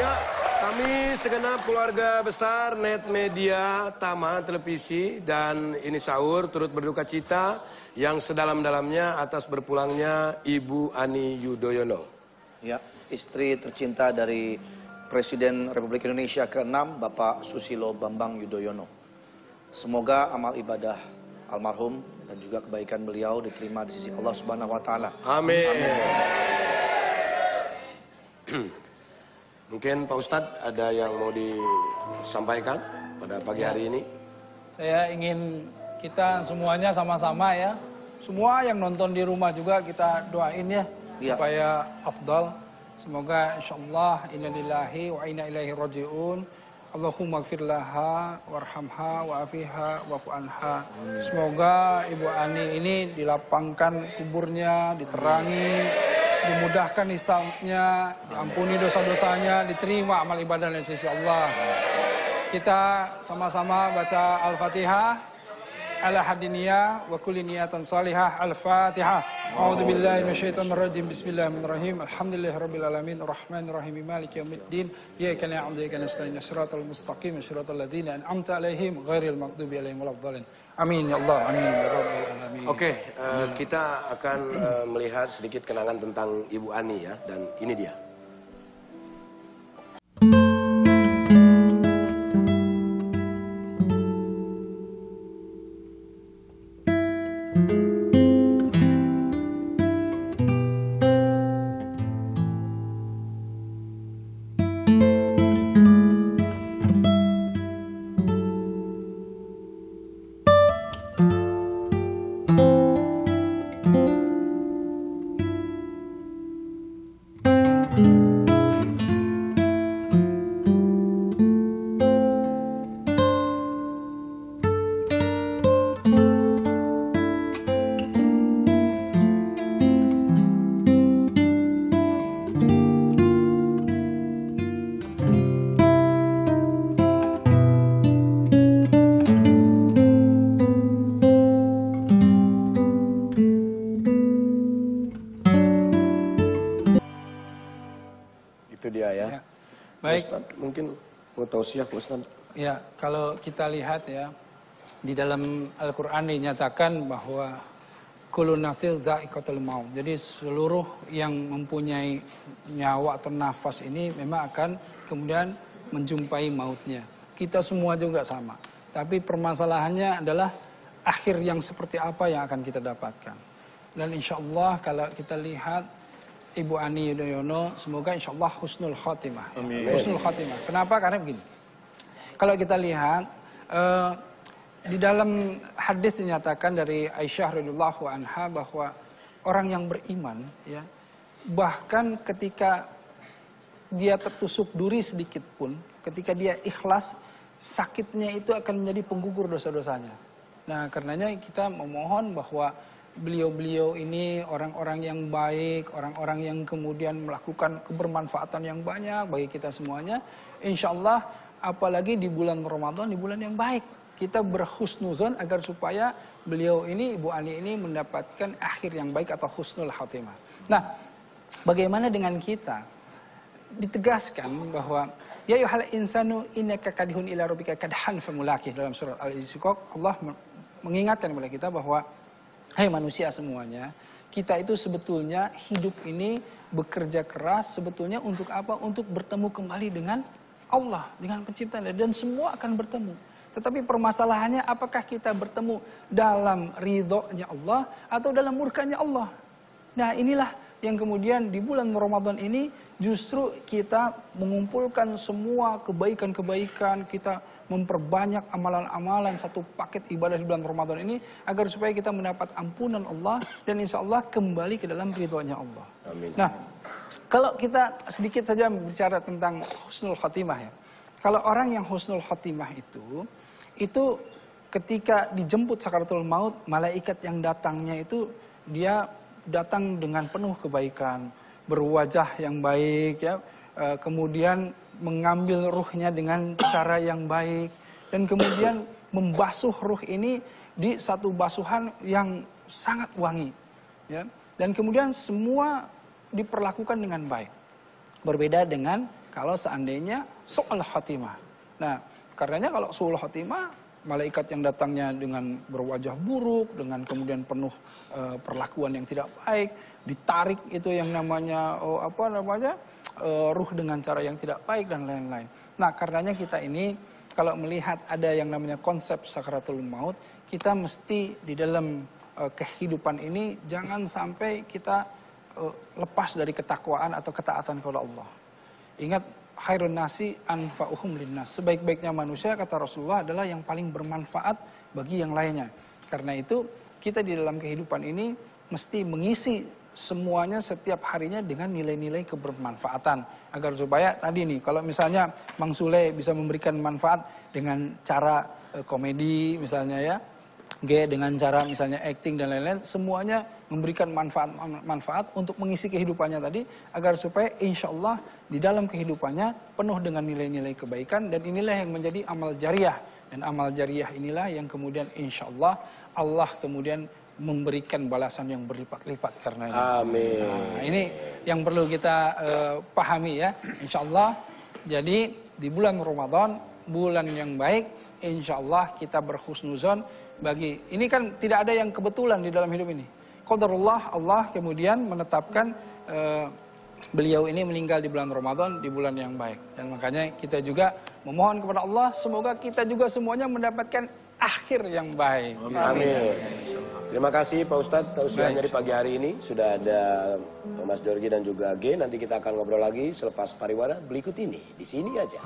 Ya, kami segenap keluarga besar Net Media, Tama Televisi, dan Ini Sahur turut berduka cita yang sedalam-dalamnya atas berpulangnya Ibu Ani Yudhoyono. Ya, istri tercinta dari Presiden Republik Indonesia ke-6, Bapak Susilo Bambang Yudhoyono. Semoga amal ibadah almarhum dan juga kebaikan beliau diterima di sisi Allah Subhanahu wa taala. Amin. Mungkin Pak Ustadz ada yang mau disampaikan pada pagi hari ini? Saya ingin kita semuanya sama-sama ya, semua yang nonton di rumah juga kita doain ya, supaya afdal. Semoga insyaallah inna lillahi wa inna ilaihi raji'un. Allahumma gfir laha warhamha wa'afiha wa'fu anha. Semoga Ibu Ani ini dilapangkan kuburnya, diterangi, dimudahkan hisabnya, diampuni dosa-dosanya, diterima amal ibadah dari sisi Allah. Kita sama-sama baca Al-Fatihah ala hadiniyah wa kulli niyatan salihah. Al-Fatihah. A'udzubillahi minasyaitonir rajim. Bismillahirrahmanirrahim. Alhamdulillahirabbil alamin arrahmanir rahim maliki yaumiddin. Iyyaka na'budu wa iyyaka nasta'in. Shiratal mustaqim shiratal ladzina an'amta 'alaihim ghairil maghdubi 'alaihim waladdallin. Amin ya Allah, amin ya rabbal alamin. Oke, kita akan melihat sedikit kenangan tentang Ibu Ani ya, dan ini dia. Itu dia ya. Baik. Ustaz, mungkin mau tausiah Ustaz. Ya, kalau kita lihat ya, di dalam Al-Quran dinyatakan bahwa kullu nafsin dha'iqatul maut. Jadi seluruh yang mempunyai nyawa atau nafas ini memang akan kemudian menjumpai mautnya. Kita semua juga sama. Tapi permasalahannya adalah akhir yang seperti apa yang akan kita dapatkan. Dan insya Allah kalau kita lihat Ibu Ani Yudhoyono, semoga insya Allah husnul khotimah. Amin. Husnul khotimah. Kenapa? Karena begini. Kalau kita lihat di dalam hadis dinyatakan dari Aisyah radhiyallahu anha bahwa orang yang beriman, ya, bahkan ketika dia tertusuk duri sedikit pun, ketika dia ikhlas, sakitnya itu akan menjadi penggugur dosa-dosanya. Nah, karenanya kita memohon bahwa beliau-beliau ini orang-orang yang baik, orang-orang yang kemudian melakukan kebermanfaatan yang banyak bagi kita semuanya. Insya Allah, apalagi di bulan Ramadan, di bulan yang baik, kita berhusnuzon agar supaya beliau ini, Ibu Ani ini mendapatkan akhir yang baik atau husnul khatimah. Nah, bagaimana dengan kita? Ditegaskan bahwa ya ayyuhal insanu innaka kadihun ila rabbika kadhan famulaqih, dalam surat Al-Insyiqaq. Allah mengingatkan kepada kita bahwa hai manusia semuanya, kita itu sebetulnya hidup ini bekerja keras sebetulnya untuk apa? Untuk bertemu kembali dengan Allah, dengan penciptaan, dan semua akan bertemu. Tetapi permasalahannya apakah kita bertemu dalam ridhonya Allah atau dalam murkanya Allah? Nah, inilah yang kemudian di bulan Ramadan ini justru kita mengumpulkan semua kebaikan-kebaikan, kita memperbanyak amalan-amalan, satu paket ibadah di bulan Ramadan ini agar supaya kita mendapat ampunan Allah dan insya Allah kembali ke dalam ridhonya Allah. Amin. Nah, kalau kita sedikit saja bicara tentang husnul khotimah ya. Kalau orang yang husnul khotimah itu ketika dijemput sakaratul maut, malaikat yang datangnya itu dia datang dengan penuh kebaikan, berwajah yang baik ya, kemudian mengambil ruhnya dengan cara yang baik, dan kemudian membasuh ruh ini di satu basuhan yang sangat wangi ya, dan kemudian semua diperlakukan dengan baik. Berbeda dengan kalau seandainya su'ul khotimah. Nah, karenanya kalau su'ul khotimah, malaikat yang datangnya dengan berwajah buruk, dengan kemudian penuh perlakuan yang tidak baik, ditarik itu yang namanya ruh dengan cara yang tidak baik dan lain-lain. Nah, karenanya kita ini kalau melihat ada yang namanya konsep sakaratul maut, kita mesti di dalam kehidupan ini jangan sampai kita lepas dari ketakwaan atau ketaatan kepada Allah. Ingat, khairun nasi anfa'uhum linnas. Sebaik-baiknya manusia, kata Rasulullah, adalah yang paling bermanfaat bagi yang lainnya. Karena itu, kita di dalam kehidupan ini mesti mengisi semuanya setiap harinya dengan nilai-nilai kebermanfaatan. Agar supaya tadi nih, kalau misalnya Mang Sule bisa memberikan manfaat dengan cara komedi misalnya ya, dengan cara misalnya acting dan lain-lain, semuanya memberikan manfaat untuk mengisi kehidupannya tadi, agar supaya insya Allah di dalam kehidupannya penuh dengan nilai-nilai kebaikan, dan inilah yang menjadi amal jariah. Dan amal jariah inilah yang kemudian insya Allah kemudian memberikan balasan yang berlipat-lipat karena ini. Amin. Nah, ini yang perlu kita pahami ya, insya Allah. Jadi di bulan Ramadan, bulan yang baik, insya Allah kita berhusnuzon bagi, ini kan tidak ada yang kebetulan di dalam hidup ini. Qadarullah, Allah kemudian menetapkan beliau ini meninggal di bulan Ramadan, di bulan yang baik. Dan makanya kita juga memohon kepada Allah, semoga kita juga semuanya mendapatkan akhir yang baik. Amin. Terima kasih Pak Ustadz tausiahnya di pagi hari ini. Sudah ada Mas Jorgi dan juga G. Nanti kita akan ngobrol lagi selepas pariwara berikut ini. Di sini aja.